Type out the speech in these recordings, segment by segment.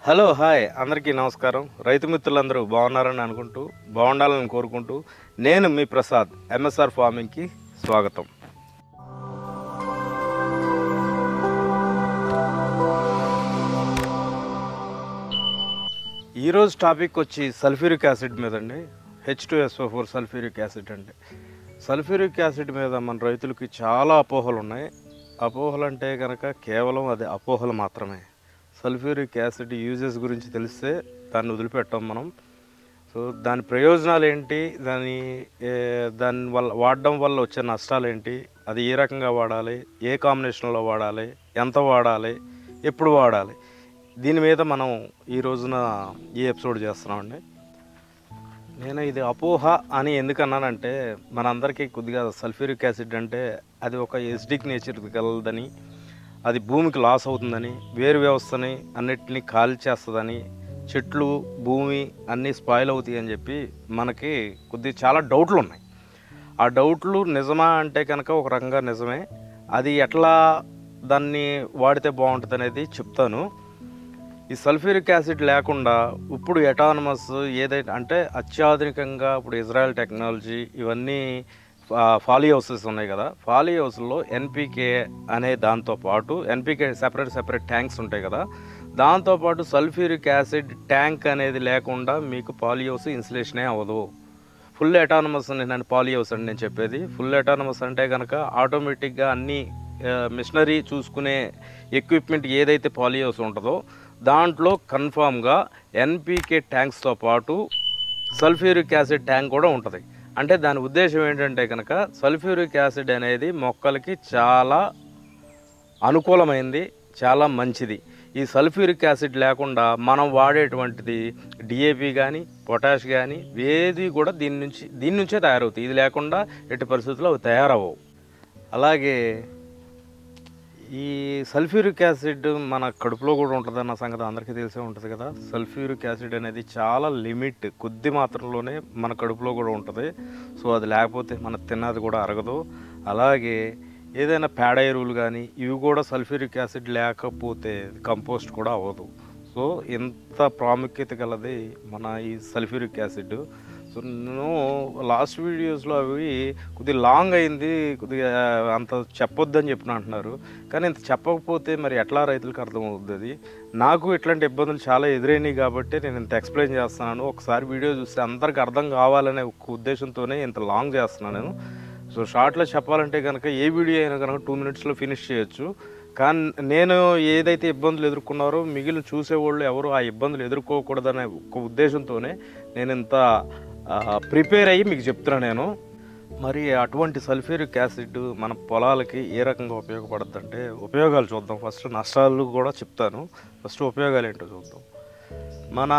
Hello hi అందరికీ నమస్కారం. రైతు మిత్రులందరూ బాగున్నారని అనుకుంటూ బాగుండాలని కోరుకుంటూ నేను మీ ప్రసాద్ ఎంఎస్ఆర్ ఫార్మింగ్కి స్వాగతం. ఈరోజు టాపిక్ వచ్చి సల్ఫ్యూరిక్ యాసిడ్ మీద అండి. H2SO4 సల్ఫ్యూరిక్ యాసిడ్ అంటే సల్ఫ్యూరిక్ యాసిడ్ మీద మన రైతులకి చాలా అపోహలు ఉన్నాయి. అపోహలు అంటే కనుక కేవలం అది అపోహలు మాత్రమే. సల్ఫ్యూరిక్ యాసిడ్ యూజెస్ గురించి తెలిస్తే దాన్ని వదిలిపెట్టాం మనం. సో దాని ప్రయోజనాలు ఏంటి, దాని వల్ల వాడడం వల్ల వచ్చే నష్టాలు ఏంటి, అది ఏ రకంగా వాడాలి, ఏ కాంబినేషన్లో వాడాలి, ఎంత వాడాలి, ఎప్పుడు వాడాలి, దీని మీద మనం ఈ రోజున ఈ ఎపిసోడ్ చేస్తున్నామండి. నేను ఇది అపోహ అని ఎందుకన్నానంటే మనందరికీ కొద్దిగా సల్ఫ్యూరిక్ యాసిడ్ అంటే అది ఒక ఎసిడిక్ నేచర్ కలదని, అది భూమికి లాస్ అవుతుందని, వేరు వ్యవస్థని అన్నిటినీ ఖాళీ చేస్తుందని, చెట్లు భూమి అన్నీ స్పాయిల్ అవుతాయి అని చెప్పి మనకి కొద్దిగా చాలా డౌట్లు ఉన్నాయి. ఆ డౌట్లు నిజమా అంటే కనుక ఒక రకంగా నిజమే. అది ఎట్లా దాన్ని వాడితే బాగుంటుంది అనేది చెప్తాను. ఈ సల్ఫ్యూరిక్ యాసిడ్ లేకుండా ఇప్పుడు ఎటానమస్ ఏదైతే అంటే అత్యాధునికంగా ఇప్పుడు ఇజ్రాయెల్ టెక్నాలజీ ఇవన్నీ ఫాలీ హౌసెస్ ఉన్నాయి కదా, ఫాలీ హౌస్లో ఎన్పికే అనే దాంతోపాటు ఎన్పికే సెపరేట్ ట్యాంక్స్ ఉంటాయి కదా, దాంతోపాటు సల్ఫ్యూరిక్ యాసిడ్ ట్యాంక్ అనేది లేకుండా మీకు పాలీ హౌస్ ఇన్సులేషనే అవ్వదు. ఫుల్ ఎటానమస్ నేను పాలీ హౌస్ అని నేను చెప్పేది. ఫుల్ ఎటానమస్ అంటే కనుక ఆటోమేటిక్గా అన్ని మిషనరీ చూసుకునే ఎక్విప్మెంట్ ఏదైతే పాలీ హౌస్ ఉంటుందో దాంట్లో కన్ఫామ్గా ఎన్పికే ట్యాంక్స్తో పాటు సల్ఫ్యూరిక్ యాసిడ్ ట్యాంక్ కూడా ఉంటుంది. అంటే దాని ఉద్దేశం ఏంటంటే కనుక సల్ఫ్యూరిక్ యాసిడ్ అనేది మొక్కలకి చాలా అనుకూలమైంది, చాలా మంచిది. ఈ సల్ఫ్యూరిక్ యాసిడ్ లేకుండా మనం వాడేటువంటిది డిఏపి కానీ పొటాష్ కానీ ఏది కూడా దీని నుంచే తయారవుతాయి. ఇది లేకుండా ఎట్టి పరిస్థితుల్లో అవి తయారవవు. అలాగే ఈ సల్ఫ్యూరిక్ యాసిడ్ మన కడుపులో కూడా ఉంటుందన్న సంగతి అందరికీ తెలిసే ఉంటుంది కదా. సల్ఫ్యూరిక్ యాసిడ్ అనేది చాలా లిమిట్, కొద్ది మాత్రంలోనే మన కడుపులో కూడా ఉంటుంది. సో అది లేకపోతే మన తిన్నది కూడా అరగదు. అలాగే ఏదైనా పేడ ఎరువులు కానీ ఇవి కూడా సల్ఫ్యూరిక్ యాసిడ్ లేకపోతే కంపోస్ట్ కూడా అవ్వదు. సో ఎంత ప్రాముఖ్యత గలది మన ఈ సల్ఫ్యూరిక్ యాసిడ్. సో నేను లాస్ట్ వీడియోస్లో అవి కొద్దిగా లాంగ్ అయింది, కొద్దిగా అంత చెప్పొద్దని చెప్పిన అంటున్నారు. కానీ ఇంత చెప్పకపోతే మరి ఎట్లా రైతులకు అర్థమవుతుంది? నాకు ఇట్లాంటి ఇబ్బందులు చాలా ఎదురైనాయి కాబట్టి నేను ఇంత ఎక్స్ప్లెయిన్ చేస్తున్నాను. ఒకసారి వీడియో చూస్తే అందరికి అర్థం కావాలనే ఒక ఉద్దేశంతోనే ఇంత లాంగ్ చేస్తున్నాను నేను. సో షార్ట్లో చెప్పాలంటే కనుక ఏ వీడియో అయినా కనుక 2 minutesలో ఫినిష్ చేయొచ్చు. కానీ నేను ఏదైతే ఇబ్బందులు ఎదుర్కొన్నారో మిగిలిన చూసేవాళ్ళు ఎవరు ఆ ఇబ్బందులు ఎదుర్కోకూడదనే ఒక ఉద్దేశంతోనే నేను ఇంత ప్రిపేర్ అయ్యి మీకు చెప్తున్నాను నేను. మరి అటువంటి సల్ఫ్యూరిక్ యాసిడ్ మన పొలాలకి ఏ రకంగా ఉపయోగపడుతుంది అంటే ఉపయోగాలు చూద్దాం. ఫస్ట్ నష్టాలు కూడా చెప్తాను. ఫస్ట్ ఉపయోగాలు ఏంటో చూద్దాం. మన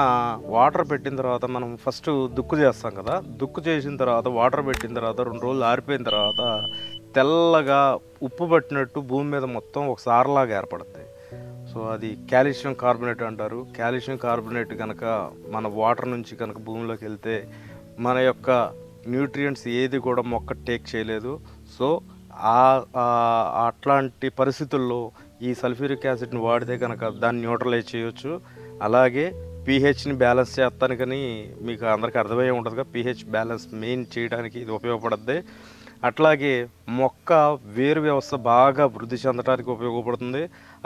వాటర్ పెట్టిన తర్వాత మనం ఫస్ట్ దుక్కు చేస్తాం కదా, దుక్కు చేసిన తర్వాత వాటర్ పెట్టిన తర్వాత 2 రోజులు ఆరిపోయిన తర్వాత తెల్లగా ఉప్పు పట్టినట్టు భూమి మీద మొత్తం ఒక సారలాగా ఏర్పడుతుంది. సో అది కాల్షియం కార్బోనేట్ అంటారు. కాల్షియం కార్బోనేట్ కనుక మన వాటర్ నుంచి కనుక భూమిలోకి వెళ్తే మన యొక్క న్యూట్రియంట్స్ ఏది కూడా మొక్క టేక్ చేయలేదు. సో అట్లాంటి పరిస్థితుల్లో ఈ సల్ఫ్యూరిక్ యాసిడ్ని వాడితే కనుక దాన్ని న్యూట్రలైజ్ చేయొచ్చు. అలాగే పీహెచ్ని బ్యాలెన్స్ చేస్తానికని మీకు అందరికీ అర్థమయ్యే ఉంటుందిగా, పీహెచ్ బ్యాలెన్స్ మెయిన్ చేయడానికి ఇది ఉపయోగపడుతుంది. అట్లాగే మొక్క వేరు వ్యవస్థ బాగా వృద్ధి చెందడానికి ఉపయోగపడుతుంది.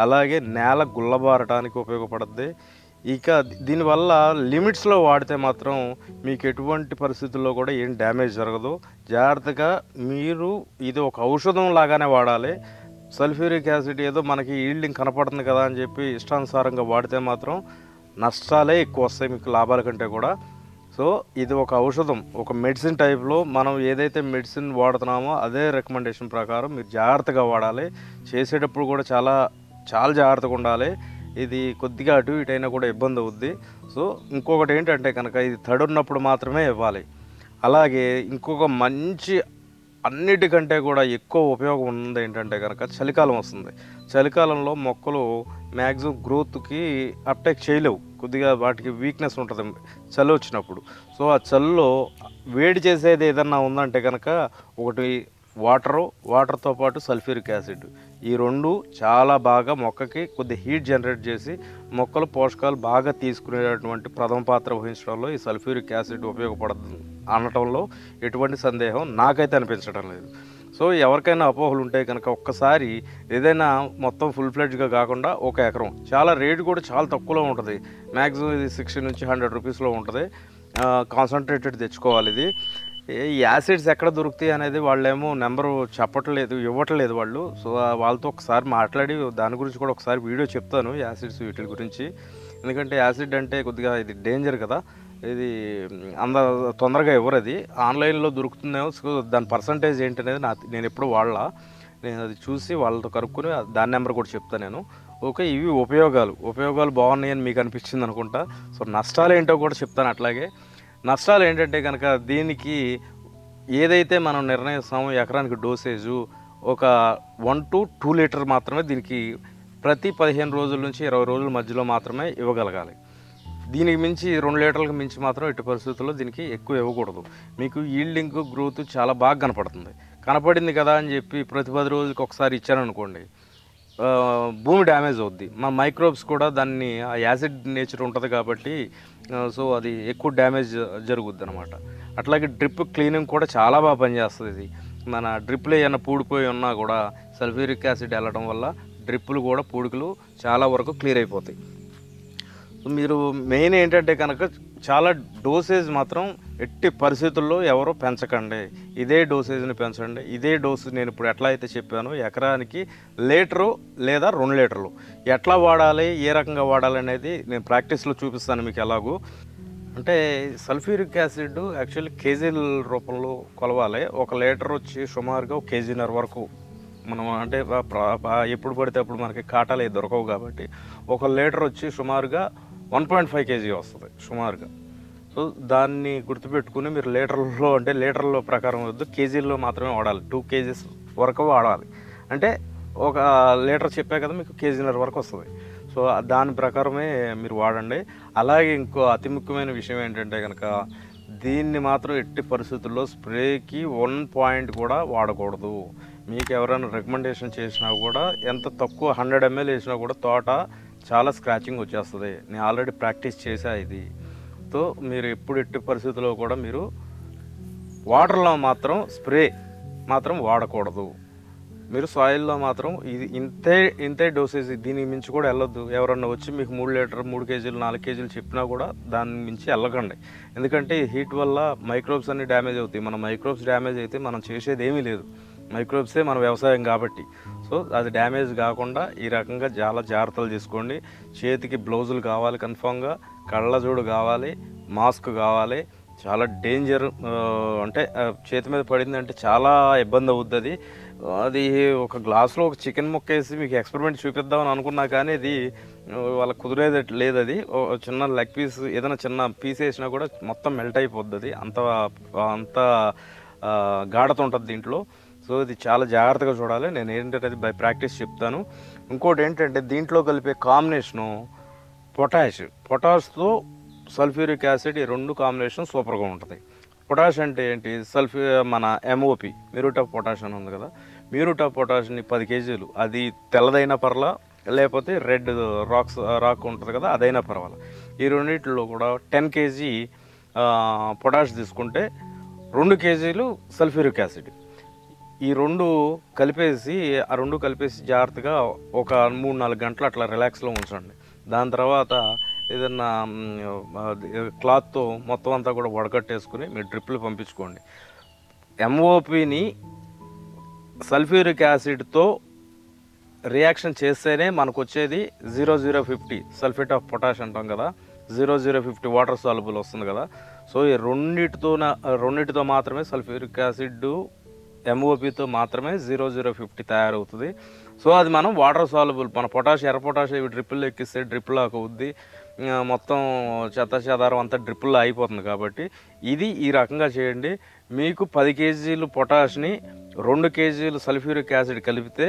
అలాగే నేల గుల్లబారటానికి ఉపయోగపడుతుంది. ఇక దీనివల్ల లిమిట్స్లో వాడితే మాత్రం మీకు ఎటువంటి పరిస్థితుల్లో కూడా ఏం డ్యామేజ్ జరగదు. జాగ్రత్తగా మీరు ఇది ఒక ఔషధం లాగానే వాడాలి. సల్ఫ్యూరిక్ యాసిడ్ ఏదో మనకి ఈల్డింగ్ కనపడుతుంది కదా అని చెప్పి ఇష్టానుసారంగా వాడితే మాత్రం నష్టాలే ఎక్కువ వస్తాయి మీకు లాభాల కంటే కూడా. సో ఇది ఒక ఔషధం, ఒక మెడిసిన్ టైప్లో మనం ఏదైతే మెడిసిన్ వాడుతున్నామో అదే రికమెండేషన్ ప్రకారం మీరు జాగ్రత్తగా వాడాలి. చేసేటప్పుడు కూడా చాలా జాగ్రత్తగా ఉండాలి. ఇది కొద్దిగా అటు ఇటు అయినా కూడా ఇబ్బంది అవుద్ది. సో ఇంకొకటి ఏంటంటే కనుక ఇది తడున్నప్పుడు మాత్రమే ఇవ్వాలి. అలాగే ఇంకొక మంచి అన్నిటికంటే కూడా ఎక్కువ ఉపయోగం ఉంది ఏంటంటే కనుక చలికాలం వస్తుంది. చలికాలంలో మొక్కలు మ్యాక్సిమం గ్రోత్కి అప్టేక్ చేయలేవు, కొద్దిగా వాటికి వీక్నెస్ ఉంటుంది చలి వచ్చినప్పుడు. సో ఆ చలిలో వేడి చేసేది ఏదన్నా ఉందంటే కనుక ఒకటి వాటర్తో పాటు సల్ఫ్యూరిక్ యాసిడ్, ఈ రెండు చాలా బాగా మొక్కకి కొద్ది హీట్ జనరేట్ చేసి మొక్కలు పోషకాలు బాగా తీసుకునేటటువంటి ప్రథమ పాత్ర వహించడంలో ఈ సల్ఫ్యూరిక్ యాసిడ్ ఉపయోగపడుతుంది అనటంలో ఎటువంటి సందేహం నాకైతే అనిపించడం లేదు. సో ఎవరికైనా అపోహలు ఉంటే కనుక ఒక్కసారి ఏదైనా మొత్తం ఫుల్ ఫ్లెడ్జ్గా కాకుండా 1 ఎకరం, చాలా రేటు కూడా చాలా తక్కువలో ఉంటుంది, మ్యాక్సిమం ఇది 60 నుంచి 100 రూపీస్లో ఉంటుంది. కాన్సన్ట్రేటెడ్ తెచ్చుకోవాలి. ఇది ఈ యాసిడ్స్ ఎక్కడ దొరుకుతాయి అనేది వాళ్ళేమో నెంబరు ఇవ్వట్లేదు వాళ్ళు. సో వాళ్ళతో ఒకసారి మాట్లాడి దాని గురించి కూడా ఒకసారి వీడియో చెప్తాను, యాసిడ్స్ వీటి గురించి. ఎందుకంటే యాసిడ్ అంటే కొద్దిగా ఇది డేంజర్ కదా, ఇది అంత తొందరగా ఇవ్వరు, అది ఆన్లైన్లో దొరుకుతుందేమో. సో దాని పర్సంటేజ్ ఏంటనేది నేను ఎప్పుడు నేను అది చూసి వాళ్ళతో కనుక్కొని దాని నెంబర్ కూడా చెప్తాను నేను. ఓకే, ఇవి ఉపయోగాలు బాగున్నాయని మీకు అనిపించింది అనుకుంటా. సో నష్టాలు ఏంటో కూడా చెప్తాను. అట్లాగే నష్టాలు ఏంటంటే కనుక దీనికి ఏదైతే మనం నిర్ణయిస్తామో ఎకరానికి డోసేజు ఒక 1 to 2 లీటర్ మాత్రమే దీనికి ప్రతి 15 రోజుల నుంచి 20 రోజుల మధ్యలో మాత్రమే ఇవ్వగలగాలి. దీనికి మించి 2 లీటర్లకు మించి మాత్రం ఎట్టి పరిస్థితుల్లో దీనికి ఎక్కువ ఇవ్వకూడదు. మీకు ఈల్డింగ్ గ్రోత్ చాలా బాగా కనపడింది కదా అని చెప్పి ప్రతి 10 రోజులకి ఒకసారి ఇచ్చారనుకోండి, భూమి డ్యామేజ్ అవుద్ది. మా మైక్రోబ్స్ కూడా దాన్ని ఆ యాసిడ్ నేచర్ ఉంటుంది కాబట్టి సో అది ఎక్కువ డ్యామేజ్ జరుగుద్ది అనమాట. అట్లాగే డ్రిప్ క్లీనింగ్ కూడా చాలా బాగా పనిచేస్తుంది. ఇది మన డ్రిప్లో ఏమైనా పూడిపోయి ఉన్నా కూడా సల్ఫ్యూరిక్ యాసిడ్ వెళ్ళడం వల్ల డ్రిప్పులు కూడా పూడికలు చాలా వరకు క్లియర్ అయిపోతాయి. మీరు మెయిన్ ఏంటంటే కనుక చాలా డోసేజ్ మాత్రం ఎట్టి పరిస్థితుల్లో ఎవరో పెంచకండి, ఇదే డోసేజ్ని పెంచండి. ఇదే డోసు నేను ఇప్పుడు ఎట్లా అయితే చెప్పానో ఎకరానికి లీటరు లేదా 2 లీటర్లు ఎట్లా వాడాలి, ఏ రకంగా వాడాలి అనేది నేను ప్రాక్టీస్లో చూపిస్తాను మీకు. ఎలాగూ అంటే సల్ఫ్యూరిక్ యాసిడ్ యాక్చువల్లీ కేజీల రూపంలో కొలవాలి. 1 లీటర్ వచ్చి సుమారుగా 1.5 kg వరకు మనం అంటే ఎప్పుడు పడితే అప్పుడు మనకి కాటాలు అవి దొరకవు కాబట్టి 1 లీటర్ వచ్చి సుమారుగా 1.5 kg వస్తుంది సుమారుగా. సో దాన్ని గుర్తుపెట్టుకుని మీరు లీటర్ల ప్రకారం వద్దు, కేజీల్లో మాత్రమే వాడాలి. 2 kgs వరకు వాడాలి. అంటే 1 లీటర్ చెప్పా కదా మీకు 1.5 kg వరకు వస్తుంది. సో దాని ప్రకారమే మీరు వాడండి. అలాగే ఇంకో అతి ముఖ్యమైన విషయం ఏంటంటే కనుక దీన్ని మాత్రం ఎట్టి పరిస్థితుల్లో స్ప్రేకి 1 పాయింట్ కూడా వాడకూడదు. మీకు ఎవరైనా రికమెండేషన్ చేసినా కూడా ఎంత తక్కువ 100 ml వేసినా కూడా తోట చాలా స్క్రాచింగ్ వచ్చేస్తుంది. నేను ఆల్రెడీ ప్రాక్టీస్ చేసా ఇది. సో మీరు ఎట్టి పరిస్థితుల్లో కూడా మీరు వాటర్లో మాత్రం స్ప్రే మాత్రం వాడకూడదు. మీరు సాయిల్లో మాత్రం ఇది ఇంతే డోసేజ్, దీనికి మించి కూడా వెళ్ళొద్దు. ఎవరన్నా వచ్చి మీకు 3 లీటర్ 3 kgs 4 kgs చెప్పినా కూడా దాని మించి వెళ్ళకండి. ఎందుకంటే హీట్ వల్ల మైక్రోబ్స్ అన్ని డ్యామేజ్ అవుతాయి. మన మైక్రోబ్స్ డ్యామేజ్ అయితే మనం చేసేది ఏమీ లేదు, మైక్రోబ్సే మన వ్యవసాయం కాబట్టి. సో అది డ్యామేజ్ కాకుండా ఈ రకంగా చాలా జాగ్రత్తలు తీసుకోండి. చేతికి బ్లౌజులు కావాలి కన్ఫామ్గా, కళ్ళజోడు కావాలి, మాస్క్ కావాలి. చాలా డేంజర్, అంటే చేతి మీద పడిందంటే చాలా ఇబ్బంది అవుతుంది. అది ఒక గ్లాసులో ఒక చికెన్ ముక్క వేసి మీకు ఎక్స్పెరిమెంట్ చూపిద్దామని అనుకున్నా కానీ అది వాళ్ళకి కుదిరేది లేదు. అది చిన్న లెగ్ పీస్ ఏదైనా చిన్న పీస్ వేసినా కూడా మొత్తం మెల్ట్ అయిపోద్ది. అంత గాఢత ఉంటుంది దీంట్లో. సో ఇది చాలా జాగ్రత్తగా చూడాలి. నేను ఏంటంటే అది బై ప్రాక్టీస్ చెప్తాను. ఇంకోటి ఏంటంటే దీంట్లో కలిపే కాంబినేషను పొటాష్తో సల్ఫ్యూరిక్ యాసిడ్, ఈ 2 కాంబినేషన్ సూపర్గా ఉంటుంది. పొటాష్ అంటే ఏంటి, మన MOP మ్యూరేట్ ఆఫ్ పొటాష్ అని ఉంది కదా, మ్యూరేట్ ఆఫ్ పొటాష్ని 10 kgs, అది తెల్లదైనా పర్లా లేకపోతే రెడ్ రాక్ ఉంటుంది కదా అదైనా పర్వాలేదు. ఈ రెండింటిలో కూడా 10 kg పొటాష్ తీసుకుంటే 2 kg సల్ఫ్యూరిక్ యాసిడ్. ఈ 2 కలిపేసి జాగ్రత్తగా ఒక 3-4 గంటలు అట్లా రిలాక్స్లో ఉంచండి. దాని తర్వాత ఏదన్నా క్లాత్తో మొత్తం అంతా కూడా వడకట్టేసుకుని మీరు డ్రిప్లు పంపించుకోండి. MOPని సల్ఫ్యూరిక్ యాసిడ్తో రియాక్షన్ చేస్తేనే మనకు వచ్చేది 0050 సల్ఫేట్ ఆఫ్ పొటాష్ అంటాం కదా, 0050 వాటర్ సాల్యుబుల్ వస్తుంది కదా. సో ఈ రెండిటితో మాత్రమే సల్ఫ్యూరిక్ యాసిడ్ MOPతో మాత్రమే 0050 తయారవుతుంది. సో అది మనం వాటర్ సాల్యుబుల్, మన ఎర్ర పొటాష్ ఇవి డ్రిప్పుల్లో ఎక్కిస్తే డ్రిప్పుల్లో అవుద్ది, మొత్తం చెదారం అంతా డ్రిప్పుల్లో అయిపోతుంది. కాబట్టి ఇది ఈ రకంగా చేయండి. మీకు 10 kg పొటాష్ని 2 kg సల్ఫ్యూరిక్ యాసిడ్ కలిపితే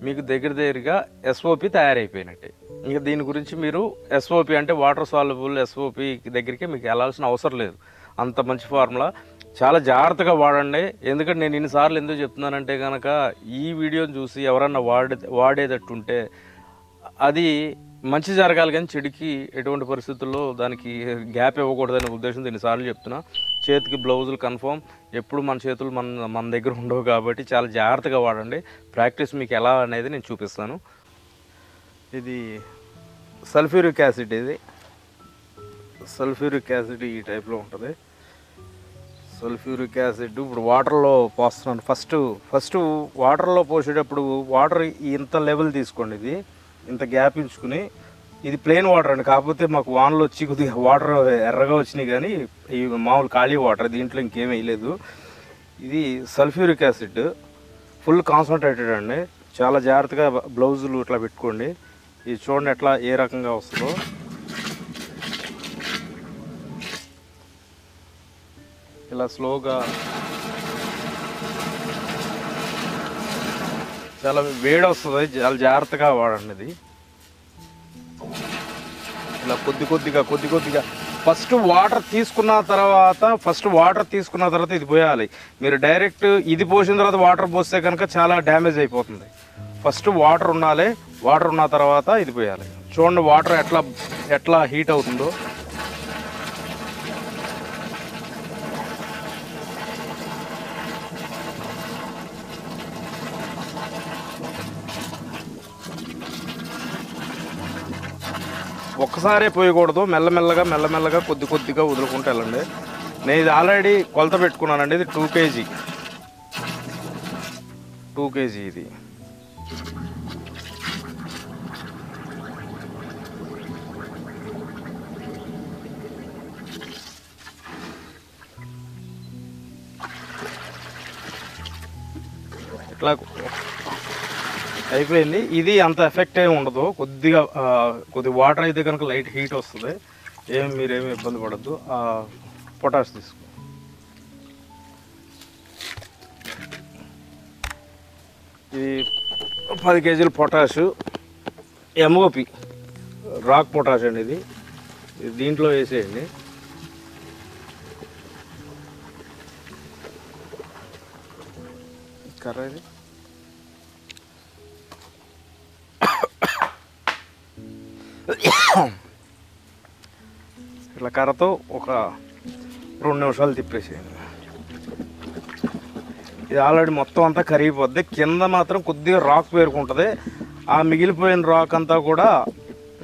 మీకు దగ్గరగా SOP తయారైపోయినట్టే. ఇంకా దీని గురించి మీరు SOP అంటే వాటర్ సాల్యుబుల్ SOP దగ్గరికి మీకు వెళ్ళాల్సిన అవసరం లేదు. అంత మంచి ఫార్ములా. చాలా జాగ్రత్తగా వాడండి. ఎందుకంటే నేను ఇన్నిసార్లు ఎందుకు చెప్తున్నానంటే కనుక ఈ వీడియోని చూసి ఎవరన్నా వాడేటట్టుంటే అది మంచి జరగాలి కానీ చెడుకి ఎటువంటి పరిస్థితుల్లో దానికి గ్యాప్ ఇవ్వకూడదనే ఉద్దేశంతో ఎన్నిసార్లు చెప్తున్నా. చేతికి బ్లౌజులు కన్ఫర్మ్, ఎప్పుడు మన చేతులు మన దగ్గర ఉండవు కాబట్టి చాలా జాగ్రత్తగా వాడండి. ప్రాక్టీస్ మీకు ఎలా అనేది నేను చూపిస్తాను. ఇది సల్ఫ్యూరిక్ యాసిడ్, ఇది సల్ఫ్యూరిక్ యాసిడ్ ఈ టైప్లో ఉంటుంది. సల్ఫ్యూరిక్ యాసిడ్ ఇప్పుడు వాటర్లో పోస్తున్నాను. ఫస్ట్ వాటర్లో పోసేటప్పుడు వాటర్ ఇంత లెవెల్ తీసుకోండి, ఇది ఇంత గ్యాప్ ఇచ్చుకుని. ఇది ప్లెయిన్ వాటర్ అండి, కాకపోతే మాకు వానలు వచ్చి కొద్దిగా వాటర్ ఎర్రగా వచ్చినాయి, కానీ ఈ మామూలు ఖాళీ వాటర్, దీంట్లో ఇంకేం వేయలేదు. ఇది సల్ఫ్యూరిక్ యాసిడ్ ఫుల్ కాన్సన్ట్రేటెడ్ అండి. చాలా జాగ్రత్తగా బ్లౌజులు ఇట్లా పెట్టుకోండి. ఇది చూడండి ఎట్లా ఏ రకంగా వస్తుందో. ఇలా స్లోగా, చాలా వేడి వస్తుంది, చాలా జాగ్రత్తగా వాడండి. ఇది ఇలా కొద్ది కొద్దిగా ఫస్ట్ వాటర్ తీసుకున్న తర్వాత ఇది పోయాలి. మీరు డైరెక్ట్ ఇది పోసిన తర్వాత వాటర్ పోస్తే కనుక చాలా డ్యామేజ్ అయిపోతుంది. ఫస్ట్ వాటర్ ఉండాలి, వాటర్ ఉన్న తర్వాత ఇది పోయాలి. చూడండి వాటర్ ఎట్లా హీట్ అవుతుందో. ఒక్కసారే పోయకూడదు, మెల్లమెల్లగా కొద్దిగా వదులుకుంటూ వెళ్ళండి. నేను ఇది ఆల్రెడీ కొలత పెట్టుకున్నానండి. ఇది 2 kg ఇది. ఇట్లా అయిపోయింది. ఇది అంత ఎఫెక్ట్ ఏమి ఉండదు. కొద్దిగా వాటర్ అయితే కనుక లైట్ హీట్ వస్తుంది, మీరేమి ఇబ్బంది పడద్దు. పొటాష్ తీసుకో. ఇది 10 kg potash, MOP rock potash అండి. ఇది దీంట్లో వేసేయండి. కర్ర ఇది ఇట్లా కర్రతో ఒక 2 నిమిషాలు తిప్పేసేయండి. ఇది ఆల్రెడీ మొత్తం అంతా కరిగిపోద్ది. కింద మాత్రం కొద్దిగా రాక్ పేరుకుంటుంది. ఆ మిగిలిపోయిన రాక్ అంతా కూడా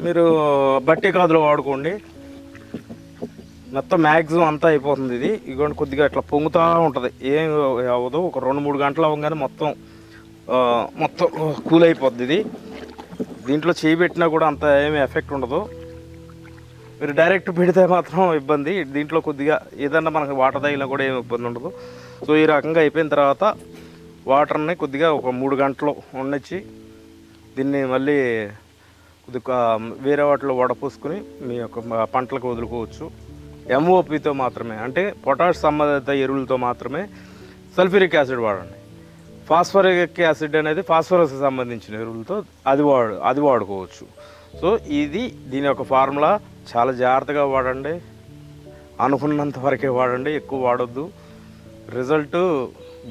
మీరు బట్టి కాదులో వాడుకోండి. మొత్తం మ్యాక్సిమం అంతా అయిపోతుంది. ఇది ఇదిగోండి కొద్దిగా ఇట్లా పొంగుతూ ఉంటుంది, ఏం అవ్వదు. ఒక 2-3 గంటలు అవ్వగానే మొత్తం కూల్ అయిపోద్ది. ఇది దీంట్లో చేయి పెట్టినా కూడా అంత ఏమీ ఎఫెక్ట్ ఉండదు. మీరు డైరెక్ట్ పెడితే మాత్రం ఇబ్బంది. దీంట్లో కొద్దిగా ఏదన్నా మనకు వాటర్ తగిలినా కూడా ఏమి ఇబ్బంది ఉండదు. సో ఈ రకంగా అయిపోయిన తర్వాత వాటర్ని కొద్దిగా ఒక 3 గంటలు ఉండొచ్చి దీన్ని మళ్ళీ కొద్దిగా వేరే వాటిలో వడపోసుకుని మీ యొక్క పంటలకు వదులుకోవచ్చు. MOPతో మాత్రమే, అంటే పొటాష్ సంబంధిత ఎరువులతో మాత్రమే సల్ఫ్యూరిక్ యాసిడ్ వాడండి. ఫాస్ఫరిక్ యాసిడ్ అనేది ఫాస్ఫరస్కి సంబంధించిన ఎరువులతో అది వాడుకోవచ్చు. సో దీని యొక్క ఫార్ములా. చాలా జాగ్రత్తగా వాడండి, అనుకున్నంత వరకే వాడండి, ఎక్కువ వాడొద్దు. రిజల్ట్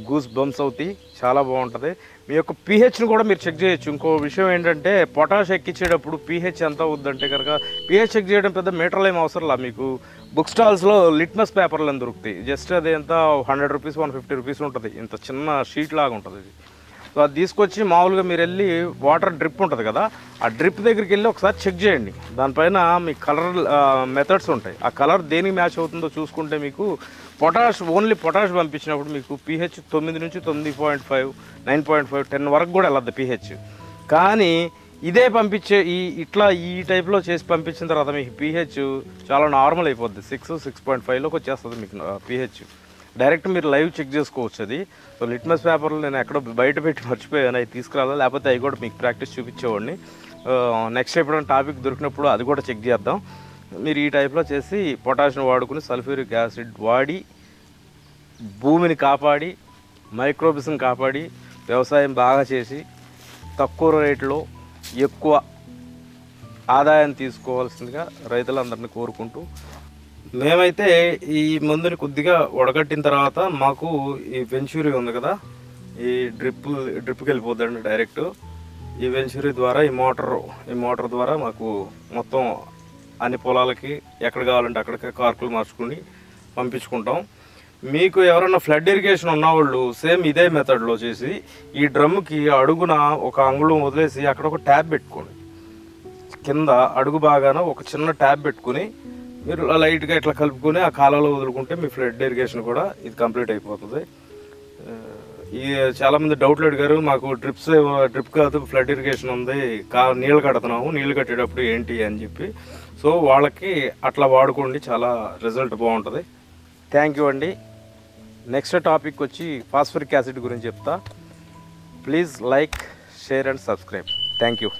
గూస్ బంప్స్ అవుతాయి, చాలా బాగుంటుంది. మీ యొక్క pHని కూడా మీరు చెక్ చేయొచ్చు. ఇంకో విషయం ఏంటంటే పొటాష్ ఎక్కించేటప్పుడు pH ఎంత అవుద్దంటే కనుక pH చెక్ చేయడం పెద్ద మీటర్లు ఏం అవసరం లేదు. మీకు బుక్ స్టాల్స్లో లిట్మస్ పేపర్లు అని దొరుకుతాయి. జస్ట్ అది ఎంత 100 రూపీస్ 150 రూపీస్ ఉంటుంది. ఇంత చిన్న షీట్ లాగా ఉంటుంది ఇది. సో అది తీసుకొచ్చి మామూలుగా మీరు వెళ్ళి వాటర్ డ్రిప్ ఉంటుంది కదా, ఆ డ్రిప్ దగ్గరికి వెళ్ళి ఒకసారి చెక్ చేయండి. దానిపైన మీ కలర్ మెథడ్స్ ఉంటాయి. ఆ కలర్ దేనికి మ్యాచ్ అవుతుందో చూసుకుంటే మీకు ఓన్లీ పొటాష్ పంపించినప్పుడు మీకు pH 9 నుంచి 9.5 9.5 10 వరకు కూడా వెళ్ళద్దు pH. కానీ ఇదే పంపించే ఈ టైప్లో చేసి పంపించిన తర్వాత మీకు pH చాలా నార్మల్ అయిపోద్ది. 6.5లోకి వచ్చేస్తుంది మీకు pH. డైరెక్ట్ మీరు లైవ్ చెక్ చేసుకోవచ్చు అది. సో లిట్మస్ పేపర్లు నేను ఎక్కడో బయట పెట్టి మర్చిపోయాను, అవి తీసుకురావాలి. లేకపోతే అవి కూడా మీకు ప్రాక్టీస్ చూపించేవాడిని. నెక్స్ట్ ఎప్పుడైనా టాపిక్ దొరికినప్పుడు అది కూడా చెక్ చేద్దాం. మీరు ఈ టైప్లో చేసి పొటాషియం వాడుకుని సల్ఫ్యూరిక్ యాసిడ్ వాడి భూమిని కాపాడి మైక్రోబ్స్ని కాపాడి వ్యవసాయం బాగా చేసి తక్కువ రేట్లో ఎక్కువ ఆదాయం తీసుకోవాల్సిందిగా రైతులందరినీ కోరుకుంటూ మేమైతే ఈ మందుని కొద్దిగా వడగట్టిన తర్వాత మాకు ఈ వెంచూరీ ఉంది కదా, ఈ డ్రిప్కి వెళ్ళిపోద్దండి డైరెక్ట్. ఈ వెంచూరీ ద్వారా ఈ మోటార్ ద్వారా మాకు మొత్తం అన్ని పొలాలకి ఎక్కడ కావాలంటే అక్కడికి కార్కులు మార్చుకుని పంపించుకుంటాం. మీకు ఎవరైనా ఫ్లడ్ ఇరిగేషన్ ఉన్నవాళ్ళు సేమ్ ఇదే మెథడ్లో చేసి ఈ డ్రమ్కి అడుగున ఒక అంగుళం వదిలేసి అక్కడ ఒక ట్యాబ్ పెట్టుకోండి. కింద అడుగు బాగాన ఒక చిన్న ట్యాబ్ పెట్టుకుని మీరు లైట్గా ఇట్లా కలుపుకొని ఆ కాలంలో వదులుకుంటే మీ ఫ్లడ్ ఇరిగేషన్ కూడా ఇది కంప్లీట్ అయిపోతుంది. ఈ చాలామంది డౌట్లు అడిగారు, మాకు డ్రిప్ కాదు ఫ్లడ్ ఇరిగేషన్ ఉంది, నీళ్ళు కడుతున్నాము, నీళ్ళు కట్టేటప్పుడు ఏంటి అని చెప్పి. సో వాళ్ళకి అట్లా వాడుకోండి, చాలా రిజల్ట్ బాగుంటుంది. థ్యాంక్ యూ అండి. నెక్స్ట్ టాపిక్ వచ్చి ఫాస్ఫరిక్ యాసిడ్ గురించి చెప్తా. Please like, share and subscribe. Thank you.